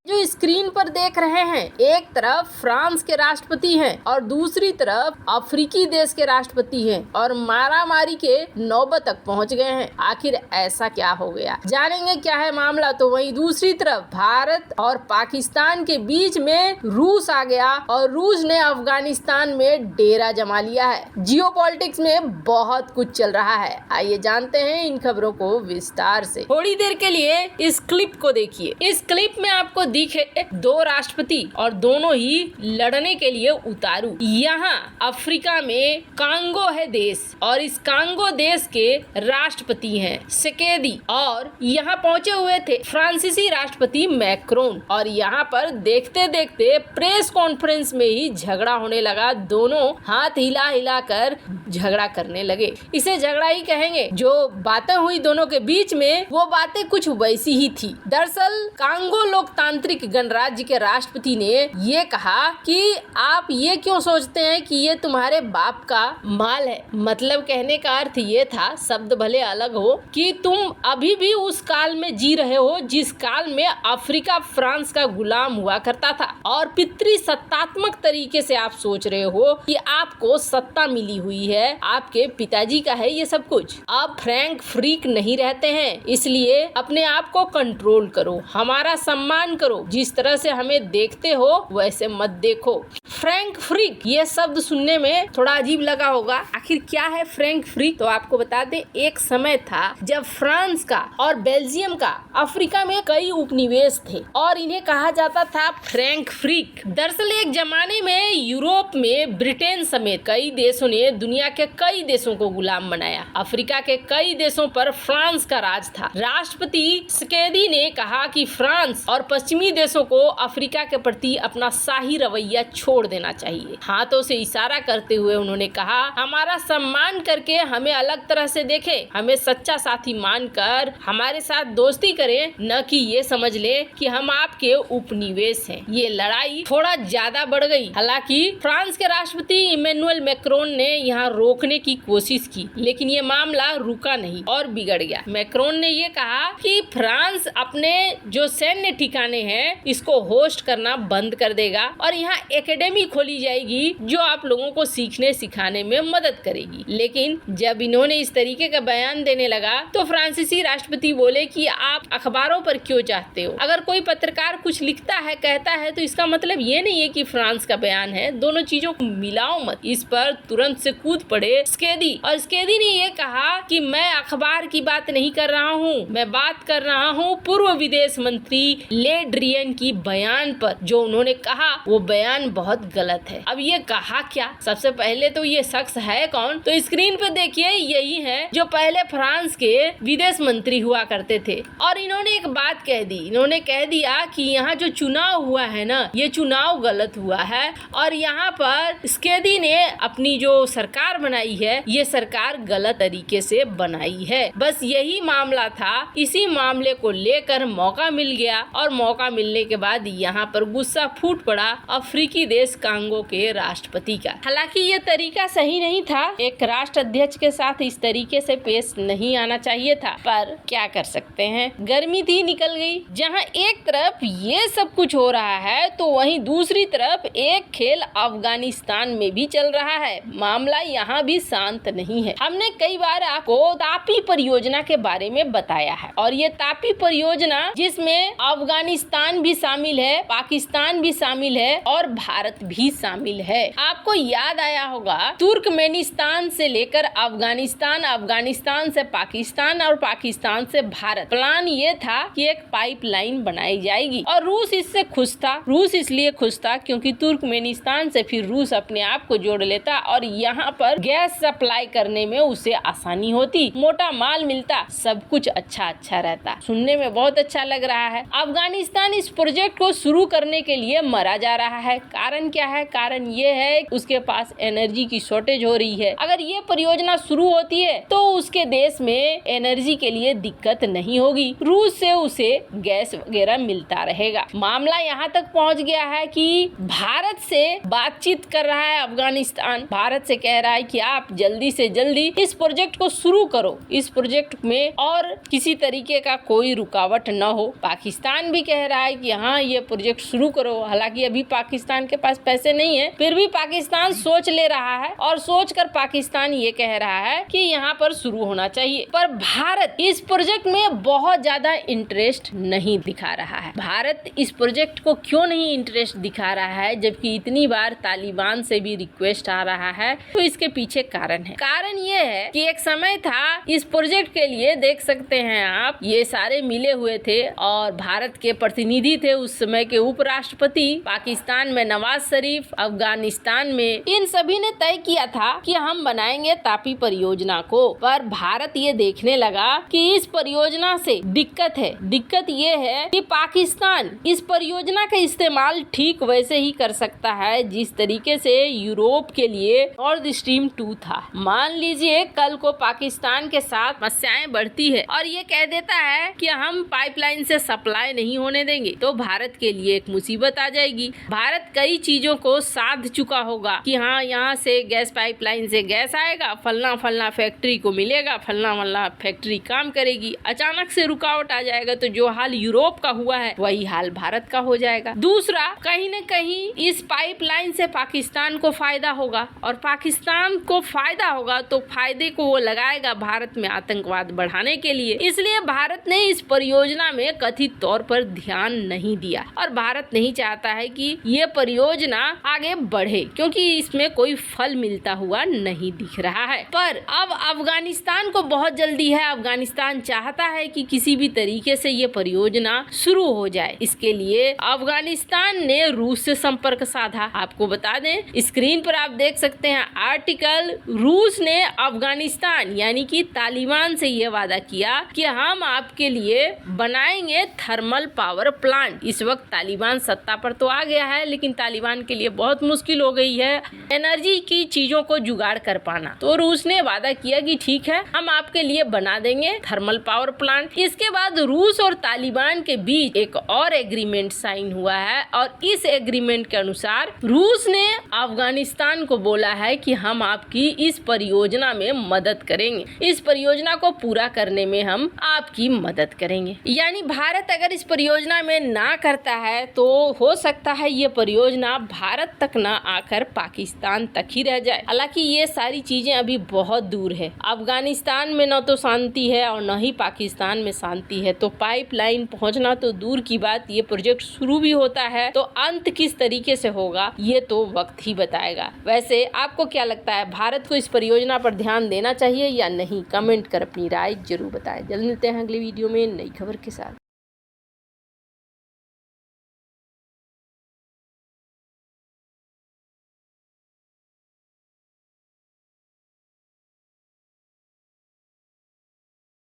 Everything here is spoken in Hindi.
जो स्क्रीन पर देख रहे हैं, एक तरफ फ्रांस के राष्ट्रपति हैं और दूसरी तरफ अफ्रीकी देश के राष्ट्रपति हैं और मारामारी के नौबत तक पहुंच गए हैं। आखिर ऐसा क्या हो गया, जानेंगे क्या है मामला। तो वहीं दूसरी तरफ भारत और पाकिस्तान के बीच में रूस आ गया और रूस ने अफगानिस्तान में डेरा जमा लिया है। जियोपॉलिटिक्स में बहुत कुछ चल रहा है, आइए जानते हैं इन खबरों को विस्तार से। थोड़ी देर के लिए इस क्लिप को देखिए। इस क्लिप में आपको दिखे दो राष्ट्रपति और दोनों ही लड़ने के लिए उतारू। यहाँ अफ्रीका में कांगो है देश और इस कांगो देश के राष्ट्रपति हैं सेकेदी और यहाँ पहुंचे हुए थे फ्रांसीसी राष्ट्रपति मैक्रोन और यहाँ पर देखते देखते प्रेस कॉन्फ्रेंस में ही झगड़ा होने लगा। दोनों हाथ हिला हिला कर झगड़ा करने लगे। इसे झगड़ा ही कहेंगे। जो बातें हुई दोनों के बीच में वो बातें कुछ वैसी ही थी। दरअसल कांगो लोकतांत्रिक गणराज्य के राष्ट्रपति ने ये कहा कि आप ये क्यों सोचते हैं कि ये तुम्हारे बाप का माल है। मतलब कहने का अर्थ ये था, शब्द भले अलग हो, कि तुम अभी भी उस काल में जी रहे हो जिस काल में अफ्रीका फ्रांस का गुलाम हुआ करता था और पितृसत्तात्मक तरीके से आप सोच रहे हो कि आपको सत्ता मिली हुई है, आपके पिताजी का है ये सब कुछ। आप फ्रैंक फ्रीक नहीं रहते हैं, इसलिए अपने आप को कंट्रोल करो, हमारा सम्मान करो, जिस तरह से हमें देखते हो वैसे मत देखो। फ्रैंक फ्रीक ये शब्द सुनने में थोड़ा अजीब लगा होगा। आखिर क्या है फ्रैंक फ्रीक? तो आपको बता दें, एक समय था जब फ्रांस का और बेल्जियम का अफ्रीका में कई उपनिवेश थे और इन्हें कहा जाता था फ्रैंक फ्रीक। दरअसल एक जमाने में यूरोप में ब्रिटेन समेत कई देशों ने दुनिया के कई देशों को गुलाम बनाया। अफ्रीका के कई देशों पर फ्रांस का राज था। राष्ट्रपति सेकेदी ने कहा कि फ्रांस और पश्चिमी देशों को अफ्रीका के प्रति अपना शाही रवैया छोड़ देना चाहिए। हाथों से इशारा करते हुए उन्होंने कहा, हमारा सम्मान करके हमें अलग तरह से देखें, हमें सच्चा साथी मानकर हमारे साथ दोस्ती करें, न कि ये समझ ले कि हम आपके उपनिवेश हैं। ये लड़ाई थोड़ा ज्यादा बढ़ गई। हालांकि फ्रांस के राष्ट्रपति इमैनुअल मैक्रोन ने यहाँ रोकने की कोशिश की, लेकिन ये मामला रुका नहीं और बिगड़ गया। मैक्रोन ने ये कहा कि फ्रांस अपने जो सैन्य ठिकाने हैं इसको होस्ट करना बंद कर देगा और यहाँ एकेडमी खोली जाएगी जो आप लोगों को सीखने सिखाने में मदद करेगी। लेकिन जब इन्होंने इस तरीके का बयान देने लगा तो फ्रांसीसी राष्ट्रपति बोले कि आप अखबारों पर क्यों चाहते हो? अगर कोई पत्रकार कुछ लिखता है, कहता है, तो इसका मतलब ये नहीं है कि फ्रांस का बयान है। दोनों चीजों को मिलाओ मत। इस पर तुरंत से कूद पड़े स्केदी और स्केदी ने ये कहा कि मैं अखबार की बात नहीं कर रहा हूँ, मैं बात कर रहा हूँ पूर्व विदेश मंत्री ले ड्रियन की बयान पर। जो उन्होंने कहा वो बयान बहुत गलत है। अब ये कहा क्या? सबसे पहले तो ये शख्स है कौन? तो स्क्रीन पे देखिए, यही है जो पहले फ्रांस के विदेश मंत्री हुआ करते थे और इन्होंने एक बात कह दी। इन्होंने कह दिया कि यहाँ जो चुनाव हुआ है ना, ये चुनाव गलत हुआ है और यहाँ पर स्केदी ने अपनी जो सरकार बनाई है ये सरकार गलत तरीके से बनाई है। बस यही मामला था। इसी मामले को लेकर मौका मिल गया और मौका मिलने के बाद यहाँ पर गुस्सा फूट पड़ा अफ्रीकी देश कांगो के राष्ट्रपति का। हालांकि ये तरीका सही नहीं था। एक राष्ट्र अध्यक्ष के साथ इस तरीके से पेश नहीं आना चाहिए था, पर क्या कर सकते हैं। गर्मी थी, निकल गई। जहाँ एक तरफ ये सब कुछ हो रहा है तो वहीं दूसरी तरफ एक खेल अफगानिस्तान में भी चल रहा है। मामला यहाँ भी शांत नहीं है। हमने कई बार आपको तापी परियोजना के बारे में बताया है और ये तापी परियोजना जिसमें अफगानिस्तान भी शामिल है, पाकिस्तान भी शामिल है और भारत भी शामिल है। आपको याद आया होगा, तुर्कमेनिस्तान से लेकर अफगानिस्तान, अफगानिस्तान से पाकिस्तान और पाकिस्तान से भारत। प्लान ये था कि एक पाइपलाइन बनाई जाएगी और रूस इससे खुश था। रूस इसलिए खुश था क्योंकि तुर्कमेनिस्तान से फिर रूस अपने आप को जोड़ लेता और यहाँ पर गैस सप्लाई करने में उसे आसानी होती, मोटा माल मिलता, सब कुछ अच्छा रहता। सुनने में बहुत अच्छा लग रहा है। अफगानिस्तान इस प्रोजेक्ट को शुरू करने के लिए मरा जा रहा है। कारण क्या है? कारण ये है उसके पास एनर्जी की शॉर्टेज हो रही है। अगर ये परियोजना शुरू होती है तो उसके देश में एनर्जी के लिए दिक्कत नहीं होगी, रूस से उसे गैस वगैरह मिलता रहेगा। मामला यहाँ तक पहुँच गया है कि भारत से बातचीत कर रहा है अफगानिस्तान। भारत से कह रहा है कि आप जल्दी से जल्दी इस प्रोजेक्ट को शुरू करो, इस प्रोजेक्ट में और किसी तरीके का कोई रुकावट न हो। पाकिस्तान भी कह रहा है कि हाँ ये प्रोजेक्ट शुरू करो। हालांकि अभी पाकिस्तान के पास पैसे नहीं है, फिर भी पाकिस्तान सोच ले रहा है और सोचकर पाकिस्तान ये कह रहा है कि यहाँ पर शुरू होना चाहिए। पर भारत इस प्रोजेक्ट में बहुत ज्यादा इंटरेस्ट नहीं दिखा रहा है। भारत इस प्रोजेक्ट को क्यों नहीं इंटरेस्ट दिखा रहा है, जबकि इतनी बार तालिबान से भी रिक्वेस्ट आ रहा है? तो इसके पीछे कारण है। कारण ये है कि एक समय था इस प्रोजेक्ट के लिए, देख सकते हैं आप, ये सारे मिले हुए थे और भारत के प्रतिनिधि थे उस समय के उपराष्ट्रपति, पाकिस्तान में नवाज शरीफ, अफगानिस्तान में, इन सभी ने तय किया था कि हम बनाएंगे तापी परियोजना को। पर भारत ये देखने लगा कि इस परियोजना से दिक्कत है। दिक्कत ये है कि पाकिस्तान इस परियोजना का इस्तेमाल ठीक वैसे ही कर सकता है जिस तरीके से यूरोप के लिए नॉर्थ स्ट्रीम 2 था। मान लीजिए कल को पाकिस्तान के साथ समस्याएं बढ़ती है और ये कह देता है कि हम पाइपलाइन से सप्लाई नहीं होने देंगे, तो भारत के लिए एक मुसीबत आ जाएगी। भारत कई चीजों को साध चुका होगा कि हाँ यहाँ से गैस पाइपलाइन से गैस आएगा, फलना फलना फैक्ट्री को मिलेगा, फलना फलना फैक्ट्री काम करेगी। अचानक से रुकावट आ जाएगा तो जो हाल यूरोप का हुआ है वही हाल भारत का हो जाएगा। दूसरा, कहीं न कहीं इस पाइपलाइन से पाकिस्तान को फायदा होगा और पाकिस्तान को फायदा होगा तो फायदे को वो लगाएगा भारत में आतंकवाद बढ़ाने के लिए। इसलिए भारत ने इस परियोजना में कथित तौर पर ध्यान नहीं दिया और भारत नहीं चाहता है कि ये परियोजना आगे बढ़े, क्योंकि इसमें कोई फल मिलता हुआ नहीं दिख रहा है। पर अब अफगानिस्तान को बहुत जल्दी है। अफगानिस्तान चाहता है कि किसी भी तरीके से ये परियोजना शुरू हो जाए। इसके लिए अफगानिस्तान ने रूस से संपर्क साधा। आपको बता दें, स्क्रीन पर आप देख सकते हैं आर्टिकल, रूस ने अफगानिस्तान यानी कि तालिबान से ये वादा किया कि हम आपके लिए बनाएंगे थर्मल पावर प्लांट। इस वक्त तालिबान सत्ता पर तो आ गया है, लेकिन तालिबान के लिए बहुत मुश्किल हो गई है एनर्जी की चीजों को जुगाड़ कर पाना। तो रूस ने वादा किया कि ठीक है, हम आपके लिए बना देंगे थर्मल पावर प्लांट। इसके बाद रूस और तालिबान के बीच एक और एग्रीमेंट साइन हुआ है और इस एग्रीमेंट के अनुसार रूस ने अफगानिस्तान को बोला है कि हम आपकी इस परियोजना में मदद करेंगे, इस परियोजना को पूरा करने में हम आपकी मदद करेंगे। यानी भारत अगर इस परियोजना में ना करता है तो हो सकता है ये परियोजना भारत तक ना आकर पाकिस्तान तक ही रह जाए। हालांकि ये सारी चीजें अभी बहुत दूर है। अफगानिस्तान में न तो शांति है और न ही पाकिस्तान में शांति है, तो पाइपलाइन पहुंचना तो दूर की बात, ये प्रोजेक्ट शुरू भी होता है तो अंत किस तरीके से होगा ये तो वक्त ही बताएगा। वैसे आपको क्या लगता है, भारत को इस परियोजना पर ध्यान देना चाहिए या नहीं? कमेंट कर अपनी राय जरूर बताएं। जल्द मिलते हैं अगली वीडियो में नई खबर के साथ।